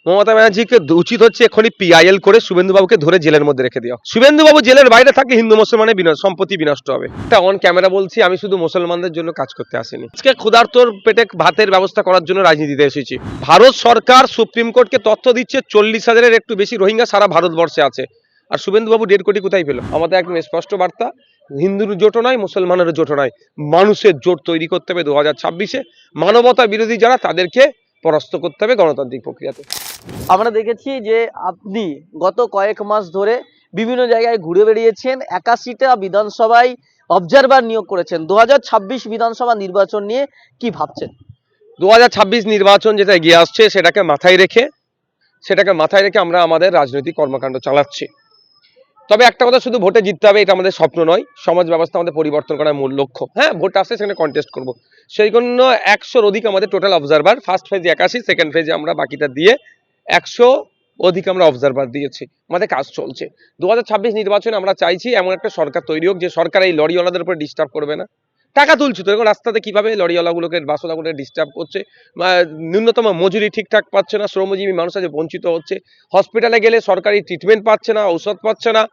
মমতা ব্যানার্জিকে উচিত হচ্ছে এখনই পিআইএল করে শুভেন্দুবাবুকে ধরে জেলের মধ্যে রেখে দেওয়া। শুভেন্দুবাবু জেলের বাইরে থাকলে হিন্দু মুসলমানের সম্পত্তি বিনষ্ট হবে। এটা অন ক্যামেরা বলছি, আমি শুধু মুসলমানদের জন্য কাজ করতে আসিনি। আজকে ক্ষুধার্তর পেটে ভাতের ব্যবস্থা করার জন্য রাজনীতিতে এসেছি। ভারত সরকার সুপ্রিম কোর্টকে তথ্য দিচ্ছে 40,000-এর একটু বেশি রোহিঙ্গা সারা ভারতবর্ষে আছে, আর শুভেন্দুবাবু 1.5 কোটি কোথায় পেল? আমাদের একদম স্পষ্ট বার্তা, হিন্দুর জোটও নয়, মুসলমানের জোটও নয়, মানুষের জোট তৈরি করতে হবে 2026-এ। মানবতা বিরোধী যারা তাদেরকে পরাস্ত করতে হবে গণতান্ত্রিক প্রক্রিয়াতে। আমরা দেখেছি যে আপনি গত কয়েক মাস ধরে বিভিন্ন জায়গায় ঘুরে বেরিয়েছেন, 81টা বিধানসভায় অবজারভার নিয়োগ করেছেন। 2026 বিধানসভা নির্বাচন নিয়ে কি ভাবছেন? 2026 নির্বাচন যেটা এগিয়ে আসছে সেটাকে মাথায় রেখে আমরা আমাদের রাজনৈতিক কর্মকাণ্ড চালাচ্ছি। তবে একটা কথা, শুধু ভোটে জিততে হবে এটা আমাদের স্বপ্ন নয়, সমাজ ব্যবস্থা আমাদের পরিবর্তন করার মূল লক্ষ্য। হ্যাঁ, ভোট আসছে, সেখানে কন্টেস্ট করব, সেই জন্য 100-র অধিক আমাদের টোটাল অবজারভার। ফার্স্ট ফেজে 81, সেকেন্ড ফেজে আমরা বাকিটা দিয়ে 100 অধিক আমরা অবজারভার দিয়েছি। আমাদের কাজ চলছে। 2026 নির্বাচনে আমরা চাইছি এমন একটা সরকার তৈরি হোক যে সরকার এই লরিওয়ালাদের উপর ডিস্টার্ব করবে না। টাকা তুলছে তো, এখন রাস্তাতে কিভাবে লরিওয়ালাগুলোকে, বাসওয়ালাগুলোকে ডিস্টার্ব করছে, ন্যূনতম মজুরি ঠিকঠাক পাচ্ছে না, শ্রমজীবী মানুষ আছে বঞ্চিত হচ্ছে, হসপিটালে গেলে সরকারি ট্রিটমেন্ট পাচ্ছে না, ঔষধ পাচ্ছে না,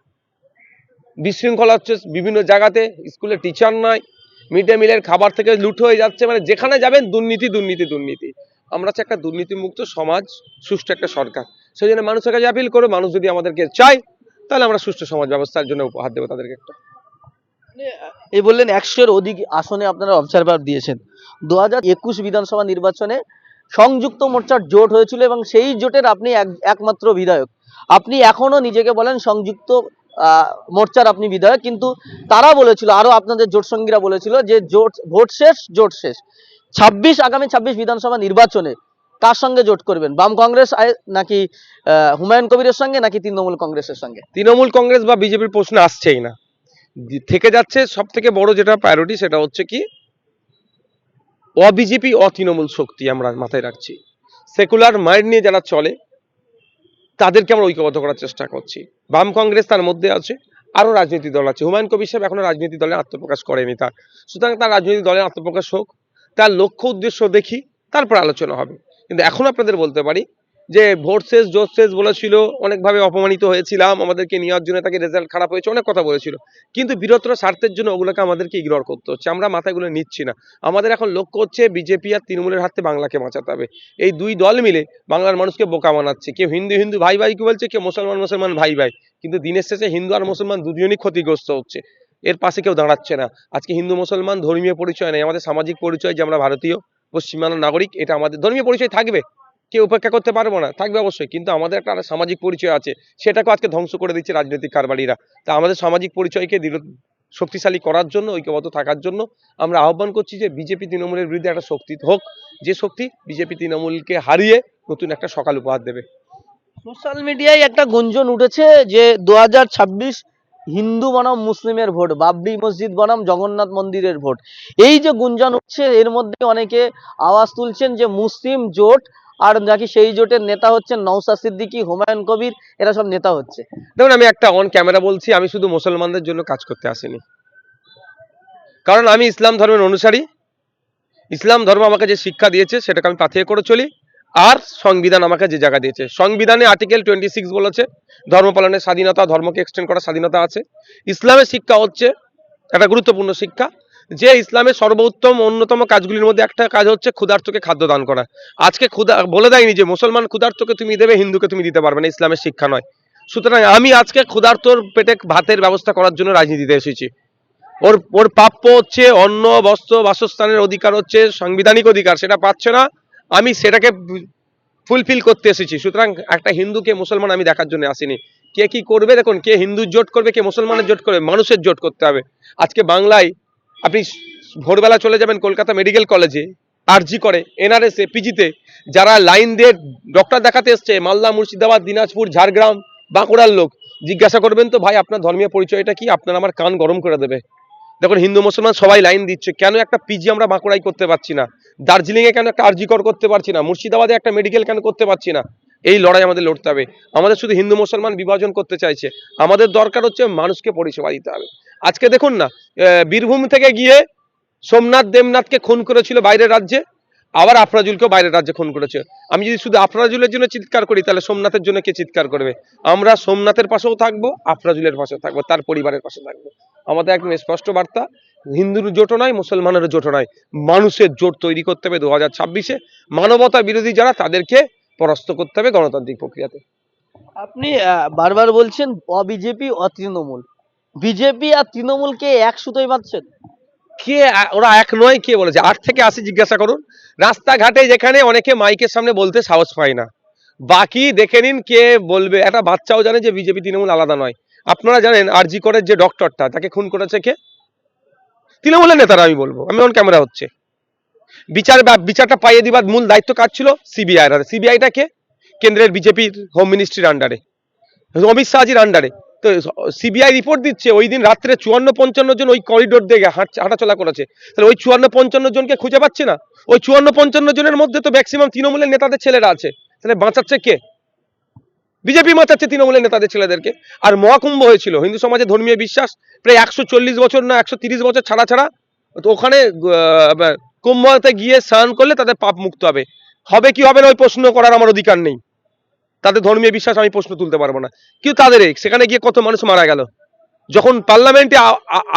বিশৃঙ্খলা হচ্ছে বিভিন্ন জায়গাতে, স্কুলে টিচার নাই, মিড ডে মিলের খাবার থেকে লুট হয়ে যাচ্ছে, মানে যেখানে যাবেন দুর্নীতি দুর্নীতি দুর্নীতি। আমরা চাই একটা দুর্নীতিমুক্ত সমাজ, সুষ্ঠু একটা সরকার। সেই জন্য মানুষের কাছে আপিল করে, মানুষ যদি আমাদেরকে চায় তাহলে আমরা সুষ্ঠু সমাজ ব্যবস্থার জন্য উপহার দেবো তাদেরকে একটা। এই বললেন 100-এর অধিক আসনে আপনারা অবজারভার দিয়েছেন। 2021 বিধানসভা নির্বাচনে সংযুক্ত মোর্চার জোট হয়েছিল এবং সেই জোটের আপনি একমাত্র বিধায়ক। আপনি এখনো নিজেকে বলেন সংযুক্ত মোর্চার আপনি বিধায়ক, কিন্তু তারা বলেছিল, আরো আপনাদের জোট সঙ্গীরা বলেছিল যে ভোট শেষ, জোট শেষ। আগামী 26 বিধানসভা নির্বাচনে কার সঙ্গে জোট করবেন? বাম কংগ্রেস নাকি হুমায়ুন কবিরের সঙ্গে, নাকি তৃণমূল কংগ্রেসের সঙ্গে? তৃণমূল কংগ্রেস বা বিজেপির প্রশ্ন আসছেই না। থেকে যাচ্ছে সব থেকে বড় যেটা প্রায়োরিটি, সেটা হচ্ছে কি, অবিজেপি অতৃণমূল শক্তি আমরা মাথায় রাখছি। সেকুলার মাইন্ড নিয়ে যারা চলে তাদেরকে আমরা ঐক্যবদ্ধ করার চেষ্টা করছি। বাম কংগ্রেস তার মধ্যে আছে, আরো রাজনৈতিক দল আছে। হুমায়ুন কবির সাহেব এখনো রাজনৈতিক দলে আত্মপ্রকাশ করেনি তার, সুতরাং তার রাজনৈতিক দলের আত্মপ্রকাশ হোক, তার লক্ষ্য উদ্দেশ্য দেখি, তারপর আলোচনা হবে। কিন্তু এখন আপনাদের বলতে পারি যে ভোট শেষ, জোট শেষ বলেছিল, অনেকভাবে অপমানিত হয়েছিলাম, আমাদেরকে নেওয়ার জন্য তাকে রেজাল্ট খারাপ হয়েছে, অনেক কথা বলেছিল, কিন্তু বৃহত্তর স্বার্থের জন্য ওগুলোকে আমাদেরকে ইগনোর করতে হচ্ছে। আমরা মাথাগুলো নিচ্ছি না। আমাদের এখন লক্ষ্য হচ্ছে বিজেপি আর তৃণমূলের হাতে বাংলাকে বাঁচাতে হবে। এই দুই দল মিলে বাংলার মানুষকে বোকা বানাচ্ছে। কেউ হিন্দু হিন্দু ভাই ভাই কি বলছে, কেউ মুসলমান মুসলমান ভাই ভাই, কিন্তু দিনের শেষে হিন্দু আর মুসলমান দুজনই ক্ষতিগ্রস্ত হচ্ছে। এর পাশে কেউ দাঁড়াচ্ছে না। আজকে হিন্দু মুসলমান ধর্মীয় পরিচয় নেই, আমাদের সামাজিক পরিচয় যে আমরা ভারতীয় পশ্চিমবাংলার নাগরিক, এটা আমাদের ধর্মীয় পরিচয় থাকবে, কেউ উপেক্ষা করতে পারবো না, থাকবে অবশ্যই, কিন্তু আমাদের একটা সামাজিক পরিচয় আছে, সেটাকে আজকে ধ্বংস করে দিচ্ছে রাজনৈতিক কারবারিরা। তা আমাদের সামাজিক পরিচয়কে শক্তিশালী করার জন্য, ঐক্যবদ্ধ থাকার জন্য আমরা আহ্বান করছি যে বিজেপি তৃণমূলের বিরুদ্ধে একটা শক্তি হোক, যে শক্তি বিজেপি তৃণমূলকে হারিয়ে নতুন একটা সকাল উপহার দেবে। সোশ্যাল মিডিয়ায় একটা গুঞ্জন উঠেছে যে 2026 হিন্দু বনাম মুসলিমের ভোট, বাবরি মসজিদ বনাম জগন্নাথ মন্দিরের ভোট। এই যে গুঞ্জন উঠছে, এর মধ্যে অনেকে আওয়াজ তুলছেন যে মুসলিম জোট, আর নাকি সেই জোটের নেতা হচ্ছেন নওশাদ সিদ্দিকী, হুমায়ুন কবির, এরা সব নেতা হচ্ছে। দেখুন, আমি একটা অন ক্যামেরা বলছি, আমি শুধু মুসলমানদের জন্য কাজ করতে আসিনি, কারণ আমি ইসলাম ধর্মের অনুসারী। ইসলাম ধর্ম আমাকে যে শিক্ষা দিয়েছে সেটাকে আমি পাথেয় করে চলি, আর সংবিধান আমাকে যে জায়গা দিয়েছে, সংবিধানে আর্টিকেল 26 বলেছে ধর্ম পালনের স্বাধীনতা, ধর্মকে এক্সটেন্ড করার স্বাধীনতা আছে। ইসলামের শিক্ষা হচ্ছে একটা গুরুত্বপূর্ণ শিক্ষা, যে ইসলামের সর্বোত্তম অন্যতম কাজগুলির মধ্যে একটা কাজ হচ্ছে ক্ষুধার্তকে খাদ্য দান করা। আজকে বলে দেয়নি যে মুসলমান ক্ষুধার্তকে তুমি দেবে, হিন্দুকে তুমি দিতে পারবে না, ইসলামের শিক্ষা নয়। সুতরাং আমি আজকে ক্ষুধার্তর পেটে ভাতের ব্যবস্থা করার জন্য রাজনীতিতে এসেছি। ওর প্রাপ্য হচ্ছে অন্ন, বস্ত্র, বাসস্থানের অধিকার হচ্ছে সাংবিধানিক অধিকার, সেটা পাচ্ছে না, আমি সেটাকে ফুলফিল করতে এসেছি। সুতরাং একটা হিন্দুকে মুসলমান আমি দেখার জন্য আসিনি। কে কি করবে দেখুন, কে হিন্দুর জোট করবে, কে মুসলমানের জোট করবে, মানুষের জোট করতে হবে। আজকে বাংলায় আপনি ভোরবেলা চলে যাবেন কলকাতা মেডিকেল কলেজে, আরজি করে, এনআরএসে, পিজিতে, যারা লাইন দিয়ে ডক্টর দেখাতে এসছে, মালদা, মুর্শিদাবাদ, দিনাজপুর, ঝাড়গ্রাম, বাঁকুড়ার লোক, জিজ্ঞাসা করবেন তো ভাই আপনার ধর্মীয় পরিচয়টা কি, আপনার আমার কান গরম করে দেবে। দেখুন, হিন্দু মুসলমান সবাই লাইন দিচ্ছে, কেন একটা পিজি আমরা বাঁকুড়ায় করতে পারছি না, দার্জিলিং এ কেন একটা আরজি করতে পারছি না, মুর্শিদাবাদে একটা মেডিকেল কেন করতে পারছি না? এই লড়াই আমাদের লড়তে হবে। আমাদের শুধু হিন্দু মুসলমান বিভাজন করতে চাইছে, আমাদের দরকার হচ্ছে মানুষকে পরিষেবা দিতে হবে। আজকে দেখুন না, বীরভূম থেকে গিয়ে সোমনাথ দেবনাথকে খুন করেছিল বাইরের রাজ্যে, আবার আফরাজুলকেও বাইরের রাজ্যে খুন করেছে। আমি যদি শুধু আফরাজুলের জন্য চিৎকার করি, তাহলে সোমনাথের জন্য কে চিৎকার করবে? আমরা সোমনাথের পাশেও থাকবো, আফরাজুলের পাশেও থাকবো, তার পরিবারের পাশে থাকবো। আমাদের একদম স্পষ্ট বার্তা, হিন্দুর জোটও নয়, মুসলমানের জোটও নয়, মানুষের জোট তৈরি করতে হবে 2026-এ। মানবতা বিরোধী যারা, তাদেরকে পরাস্ত করতে হবে গণতান্ত্রিক প্রক্রিয়াতে। আপনি বারবার বলছেন বিজেপি তৃণমূল, বিজেপি আর তৃণমূলকে এক সুতোয় বাঁধছেন। কে ওরা এক নয়, কে বলেছে? 8 থেকে 80 জিজ্ঞাসা করুন। রাস্তাঘাটে যেখানে অনেকে মাইকের সামনে বলতে সাহস পায় না, বাকি দেখে নিন কে বলবে। একটা বাচ্চাও জানে যে বিজেপি তৃণমূল আলাদা নয়। আপনারা জানেন আরজি করের যে ডক্টরটা, তাকে খুন করেছে কে? তৃণমূলের নেতারা। আমি বলবো, আমি অন ক্যামেরা হচ্ছে, বিচারটা পাইয়ে দিবার মূল দায়িত্ব কাজ ছিল সিবিআই। সিবিআইটা কে? কেন্দ্রের বিজেপির হোম মিনিস্ট্রির আন্ডারে, অমিত শাহজির আন্ডারে। তো সিবিআই রিপোর্ট দিচ্ছে ওই দিন রাত্রে 54-55 জন ওই করিডোর দিয়ে হাঁটাচলা করেছে। তাহলে ওই 54-55 জনকে খুঁজে পাচ্ছে না? ওই 54-55 জনের মধ্যে তো ম্যাক্সিমাম তৃণমূলের নেতাদের ছেলেরা আছে। তাহলে বাঁচাচ্ছে কে? বিজেপি বাঁচাচ্ছে তৃণমূলের নেতাদের ছেলেদেরকে। আর মহাকুম্ভ হয়েছিল হিন্দু সমাজে, ধর্মীয় বিশ্বাস প্রায় 140 বছর না 130 বছর ছাড়া ছাড়া, তো ওখানে কুম্ভতে গিয়ে স্নান করলে তাদের পাপ মুক্ত হবে। হবে কি হবে না ওই প্রশ্ন করার আমার অধিকার নেই। তাদের ধর্মীয় বিশ্বাস আমি প্রশ্ন তুলতে পারবো না। কিন্তু তাদের সেখানে গিয়ে কত মানুষ মারা গেল। যখন পার্লামেন্টে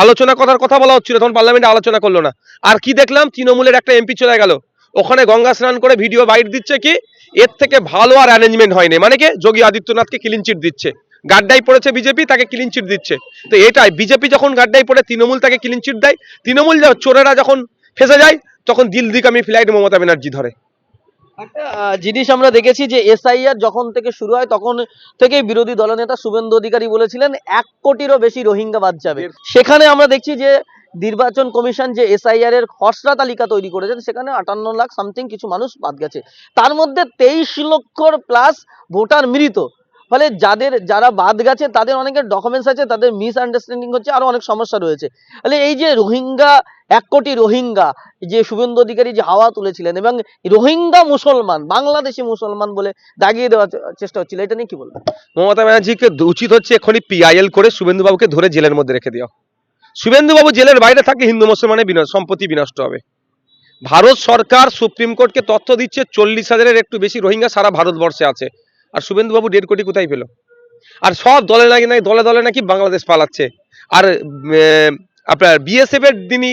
আলোচনা করার কথা বলা হচ্ছিল, তখন পার্লামেন্টে আলোচনা করলো না। আর কি দেখলাম, তৃণমূলের একটা এমপি চলে গেল, ওখানে গঙ্গা স্নান করে ভিডিও বাইট দিচ্ছে। কি এর থেকে ভালো আর অ্যারেঞ্জমেন্ট হয়নি? মানে কি, যোগী আদিত্যনাথকে ক্লিন চিট দিচ্ছে। গাড্ডাই পড়েছে বিজেপি, তাকে ক্লিন চিট দিচ্ছে। তো এটাই, বিজেপি যখন গাড্ডাই পড়ে, তৃণমূল তাকে ক্লিন চিট দেয়। তৃণমূল চোরেরা যখন ফেসে যায়, তখন দিল্লিগামী ফ্লাইট মমতা ব্যানার্জি ধরে। একটা জিনিস আমরা দেখেছি যে এসআইআর যখন থেকে শুরু হয়, তখন থেকেই বিরোধী দলনেতা শুভেন্দু অধিকারী বলেছিলেন 1 কোটিরও বেশি রোহিঙ্গা বাদ যাবে। সেখানে আমরা দেখছি যে নির্বাচন কমিশন যে এসআইআর এর খসড়া তালিকা তৈরি করেছেন, সেখানে 58 লাখ সামথিং কিছু মানুষ বাদ গেছে। তার মধ্যে 23 লক্ষর প্লাস ভোটার মৃত। ফলে যারা বাদ গেছে তাদের অনেকের ডকুমেন্টস আছে, তাদের মিস আন্ডারস্ট্যান্ডিং হচ্ছে, আরো অনেক সমস্যা রয়েছে। তাহলে এই যে রোহিঙ্গা, 1 কোটি রোহিঙ্গা যে শুভেন্দু অধিকারী যে হাওয়া তুলেছিলেন, এবং রোহিঙ্গা মুসলমান বাংলাদেশি মুসলমান বলে দাগিয়ে দেওয়ার চেষ্টা হচ্ছিল, এটা নিয়ে কি বলবেন? মমতা ব্যানার্জিকে উচিত হচ্ছে এখনই পিআইএল করে শুভেন্দু বাবুকে ধরে জেলের মধ্যে রেখে দেওয়া। শুভেন্দু বাবু জেলের বাইরে থাকলে হিন্দু মুসলমানের সম্পত্তি বিনষ্ট হবে। ভারত সরকার সুপ্রিম কোর্টকে তথ্য দিচ্ছে 40,000-এর একটু বেশি রোহিঙ্গা সারা ভারতবর্ষে আছে। আর শুভেন্দু বাবু 1.5 কোটি কোথায় পেল? আর সব দলে নাকি বাংলাদেশ পালাচ্ছে। আর আপনার বিএসএফ এর যিনি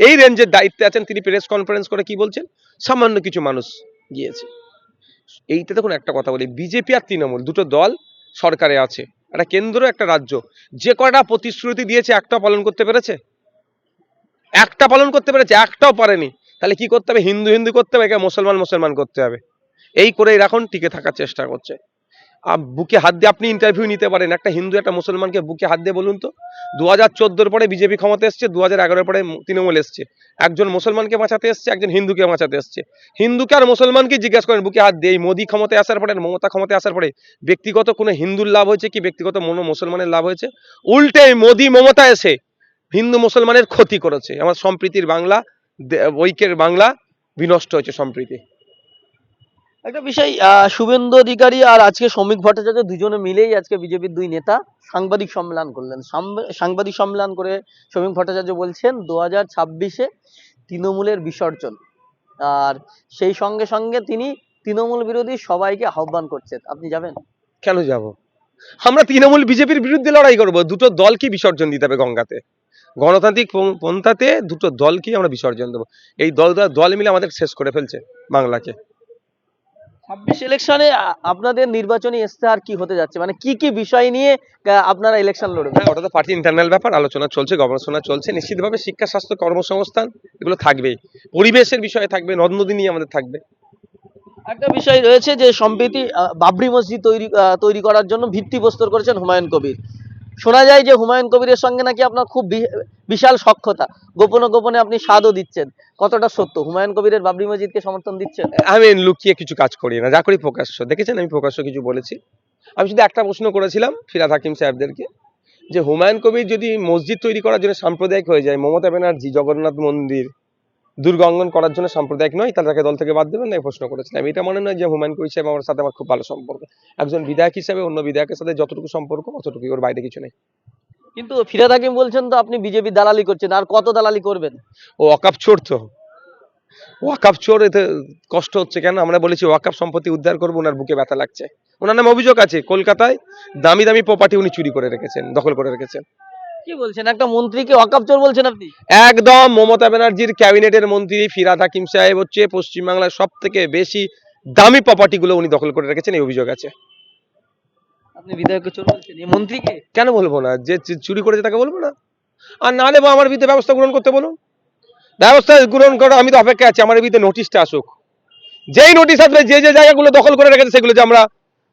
এই রেঞ্জের দায়িত্বে আছেন, তিনি প্রেস কনফারেন্স করে কি বলছেন, সামান্য কিছু মানুষ গিয়েছে। এইটা দেখুন, একটা কথা বলি, বিজেপি আর তৃণমূল দুটো দল সরকারে আছে, একটা কেন্দ্র একটা রাজ্য। যে কটা প্রতিশ্রুতি দিয়েছে, একটা পালন করতে পেরেছে? একটাও পারেনি। তাহলে কি করতে হবে? হিন্দু হিন্দু করতে হবে, মুসলমান করতে হবে। এই করে এখন টিকে থাকার চেষ্টা করছে। বুকে হাত দিয়ে আপনি ইন্টারভিউ নিতে পারেন, একটা হিন্দু একটা মুসলমানকে বুকে হাত দিয়ে বলুন তো, 2014 পরে বিজেপি ক্ষমতা এসছে, 2011 পরে তৃণমূল এসছে। একজন মুসলমানকে বাঁচাতে এসছে, একজন হিন্দুকে বাঁচাতে এসছে। হিন্দুকে আর মুসলমানকে জিজ্ঞাসা করেন বুকে হাত দিয়ে, মোদী ক্ষমতায় আসার পরে, মমতা ক্ষমতায় আসার পরে ব্যক্তিগত কোনো হিন্দুর লাভ হয়েছে কি ব্যক্তিগত মুসলমানের লাভ হয়েছে? উল্টে মোদী মমতা এসে হিন্দু মুসলমানের ক্ষতি করেছে। আমার সম্প্রীতির বাংলা, ঐক্যের বাংলা বিনষ্ট হয়েছে সম্প্রীতি। একটা বিষয়, শুভেন্দু অধিকারী আর আজকে শ্রমিক ভট্টাচার্য দুজনে মিলেই আজকে বিজেপির দুই নেতা সাংবাদিক সম্মেলন করলেন। সাংবাদিক সম্মেলন করে শ্রমিক ভট্টাচার্য বলছেন 2026-এ তৃণমূলের বিসর্জন। আর সেই সঙ্গে সঙ্গে তিনি তৃণমূল বিরোধী সবাইকে আহ্বান করছেন। আপনি যাবেন? কেন যাব? আমরা তৃণমূল বিজেপির বিরুদ্ধে লড়াই করব। দুটো দলকে বিসর্জন দিতে হবে গঙ্গাতে। গণতান্ত্রিক পন্থাতে দুটো দলকেই আমরা বিসর্জন দেবো। এই দল মিলে আমাদের শেষ করে ফেলছে বাংলাকে। 26 ইলেকশনে আপনাদের নির্বাচনী ইস্তেহার কি হতে যাচ্ছে, মানে কি কি বিষয় নিয়ে আপনারা ইলেকশন লড়বেন? হ্যাঁ, ওটা তো পার্টি ইন্টারনাল ব্যাপার, আলোচনা চলছে, গবেষণা চলছে। নিশ্চিতভাবে শিক্ষা, স্বাস্থ্য, কর্মসংস্থান এগুলো থাকবেই। পরিবেশের বিষয় থাকবে, নদ নদী নিয়ে আমাদের থাকবে। একটা বিষয় রয়েছে যে সম্প্রতি বাবরি মসজিদ তৈরি করার জন্য ভিত্তি প্রস্তর করেছেন হুমায়ুন কবির। শোনা যায় যে হুমায়ুন কবিরের সঙ্গে নাকি আপনার খুব বিশাল সখ্যতা, গোপনে গোপনে আপনি সাধও দিচ্ছেন। কতটা সত্য? হুমায়ুন কবিরের বাবরি মসজিদকে সমর্থন দিচ্ছেন? আমি লুকিয়ে কিছু কাজ করি না, যা করি প্রকাশ্য। দেখেছেন আমি প্রকাশ্য কিছু বলেছি। আমি শুধু একটা প্রশ্ন করেছিলাম ফিরহাদ হাকিম সাহেবদেরকে, যে হুমায়ুন কবির যদি মসজিদ তৈরি করার জন্য সাম্প্রদায়িক হয়ে যায়, মমতা ব্যানার্জি জগন্নাথ মন্দির দুর্গ অঙ্গন করার জন্য সাম্প্রদায়িক নয়, তাহলে তাকে দল থেকে বাদ দেবেন না, এই প্রশ্ন করেছিলাম। এটা মনে নয় যে হুমায়ুন কবির সাহেব আমার সাথে আমার খুব ভালো সম্পর্ক। একজন বিধায়ক হিসেবে অন্য বিধায়কের সাথে যতটুকু সম্পর্ক অতটুকুই, ওর বাইরে কিছু নেই। কিন্তু ফিরহাদ হাকিম বলছেন তো আপনি বিজেপি দালালি করছেন, আর কত দালালি করবেন? ও অকাপ চোর তো, ওয়াকাফ চোর, এতে কষ্ট হচ্ছে কেন? আমরা বলেছি ওয়াকাফ সম্পত্তি উদ্ধার করবো, ওনার বুকে ব্যথা লাগছে। ওনার নামে অভিযোগ আছে কলকাতায় দামি দামি প্রপার্টি উনি চুরি করে রেখেছেন, দখল করে রেখেছেন। কি বলছেন, একটা মন্ত্রীকে ওয়াকাফ চোর বলছেন আপনি? একদম, মমতা ব্যানার্জির ক্যাবিনেটের মন্ত্রী ফিরহাদ হাকিম সাহেব হচ্ছে পশ্চিমবাংলার সব থেকে বেশি দামি প্রপার্টি গুলো উনি দখল করে রেখেছেন, এই অভিযোগ আছে। আপনি বিধায়ককে চোর বলছেন, এই মন্ত্রীকে? কেন বলবো না? যে চুরি করেছে তাকে বলবো না? আর না হলে বা আমার বিরুদ্ধে ব্যবস্থা গ্রহণ করতে বলুন, ব্যবস্থা গ্রহণ করো, আমি তো অপেক্ষা আছি আমার বিরুদ্ধে নোটিশটা আসুক। যেই নোটিশ আসবে, যে যে জায়গাগুলো দখল করে রেখেছে সেগুলো যে আমরা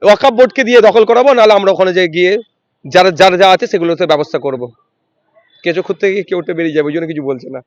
ওয়াকাফ বোর্ডকে দিয়ে দখল করাবো, নাহলে আমরা ওখানে যে গিয়ে যারা যার যা আছে সেগুলোতে ব্যবস্থা করবো। কেঁচো খুঁড়তে গিয়ে কেউ বেরিয়ে যাবে, ওই জন্য কিছু বলছে না।